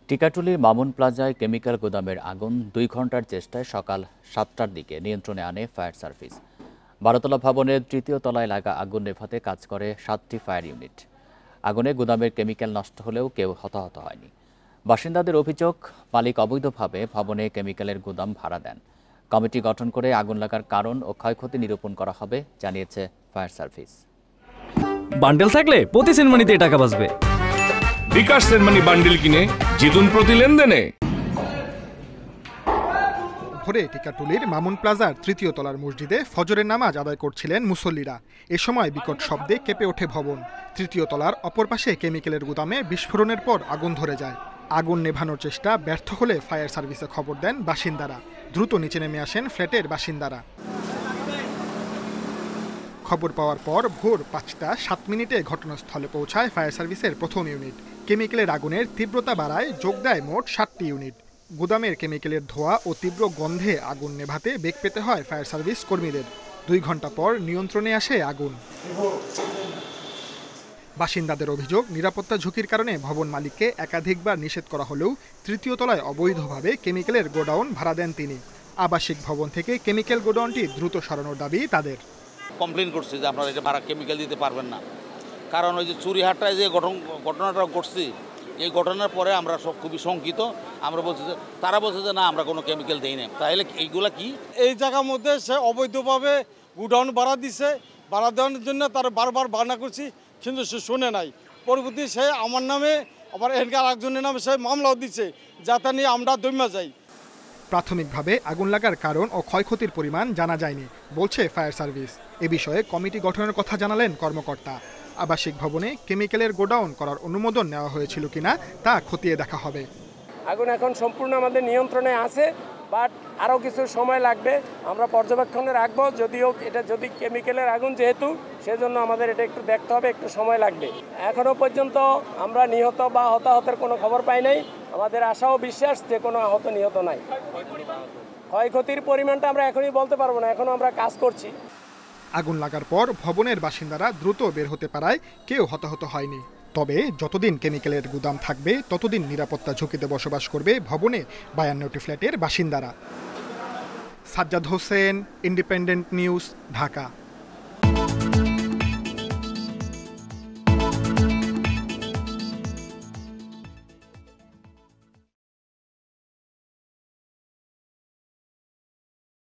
টিকাটুলির মামুন প্লাজায় কেমিক্যাল গুদামের আগুন ২ ঘন্টার চেষ্টায় সকাল ৭টার দিকে নিয়ন্ত্রণে আনে ফায়ার সার্ভিস। ১২তলা ভবনের ৩য় তলায় লাগা আগুন নেভাতে কাজ করে ৭টি ফায়ার ইউনিট। আগুনে গুদামের কেমিক্যাল নষ্ট হলেও কেউ হতাহত হয়নি। বাসিন্দাদের অভিযোগ, মালিক অবৈধভাবে ভবনে কেমিক্যালের গুদাম ভাড়া দেন। কমিটি গঠন করে আগুন লাগার কারণ ও ক্ষয়ক্ষতি নিরূপণ করা হবে, জানিয়েছে ফায়ার সার্ভিস। বান্ডেল থাকলে প্রতি সেনমানিতে টাকা বাঁচবে। বিকাশ সেনমানি বান্ডেল কিনে জিতুন প্রতি লেনদেনে। ভোরে টিকাটুলির মামুন প্লাজার ৩য় তলার মসজিদে ফজরের নামাজ আদায় করছিলেন মুসল্লিরা। এ সময় বিকট শব্দে কেঁপে ওঠে ভবন। ৩য় তলার অপর পাশে কেমিক্যালের গুদামে বিস্ফোরণের পর আগুন ধরে যায়। আগুন নেভানোর চেষ্টা ব্যর্থ হলে ফায়ার সার্ভিসে খবর দেন বাসিন্দারা। দ্রুত নিচে নেমে আসেন ফ্ল্যাটের বাসিন্দারা। খবর পাওয়ার পর ভোর ৫টা ৭ মিনিটে ঘটনাস্থলে পৌঁছায় ফায়ার সার্ভিসের প্রথম ইউনিট। কেমিক্যালের আগুনের তীব্রতা বাড়ায় যোগ দেয় মোট ৭টি ইউনিট। গুদামের কেমিক্যালের ধোঁয়া ও তীব্র গন্ধে আগুন নেভাতে বেগ পেতে হয় ফায়ার সার্ভিস কর্মীদের। ২ ঘন্টা পর নিয়ন্ত্রণে আসে আগুন। বাসিন্দাদের অভিযোগ, নিরাপত্তা ঝুঁকির কারণে ভবন মালিককে একাধিকবার নিষেধ করা হলেও ৩য় তলায় অবৈধভাবে কেমিক্যালের গোডাউন ভাড়া দেন তিনি। আবাসিক ভবন থেকে কেমিক্যাল গোডাউনটি দ্রুত সরানোর দাবি তাদের। কমপ্লেন করছি যে আপনারা এটা ভাড়া কেমিক্যাল দিতে পারবেন না, কারণ ওই যে চুরিহাটটায় যে ঘটনাটা ঘটছি, এই ঘটনার পরে আমরা সব খুবই শঙ্কিত। আমরা বলছি যে তারা বলছে যে না, আমরা কোনো কেমিক্যাল দিই না। তাহলে এইগুলা কি? এই জায়গার মধ্যে সে অবৈধভাবে গুডাউন ভাড়া দিছে। ভাড়া দেওয়ার জন্য তারা বারবার বারণা করছি, কিন্তু সে শুনে নাই। পরবর্তী সে আমার নামে আবার এখানকার একজনের নামে সে মামলাও দিচ্ছে, যাতে নিয়ে আমরা দমে যাই। প্রাথমিকভাবে আগুন লাগার কারণ ও ক্ষয়ক্ষতির পরিমাণ জানা যায়নি, বলছে ফায়ার সার্ভিস। এ বিষয়ে কমিটি গঠনের কথা জানালেন কর্মকর্তা। আবাসিক ভবনে কেমিক্যালের গোডাউন করার অনুমোদন নেওয়া হয়েছিল কিনা তা খতিয়ে দেখা হবে। আগুন এখন সম্পূর্ণ আমাদের নিয়ন্ত্রণে আছে, বাট আরও কিছু সময় লাগবে। আমরা পর্যবেক্ষণে রাখবো, যদিও এটা যদি কেমিক্যালের আগুন যেহেতু, সেজন্য আমাদের এটা একটু দেখতে হবে, একটু সময় লাগবে। এখনও পর্যন্ত আমরা নিহত বা হতাহতের কোনো খবর পাই নাই। আমাদের আশা ও বিশ্বাস যে কোনো আহত নিহত নাই। ক্ষয়ক্ষতির পরিমাণটা আমরা এখনই বলতে পারবো না, এখনও আমরা কাজ করছি। আগুন লাগার পর ভবনের বাসিন্দারা দ্রুত বের হতে পারায় কেউ হতাহত হয়নি। তবে যতদিন কেমিক্যালের গুদাম থাকবে ততদিন নিরাপত্তা ঝুঁকিতে বসবাস করবে ভবনে ৫২টি ফ্ল্যাটের বাসিন্দারা। Sajjad Hossain, independent news, Dhaka.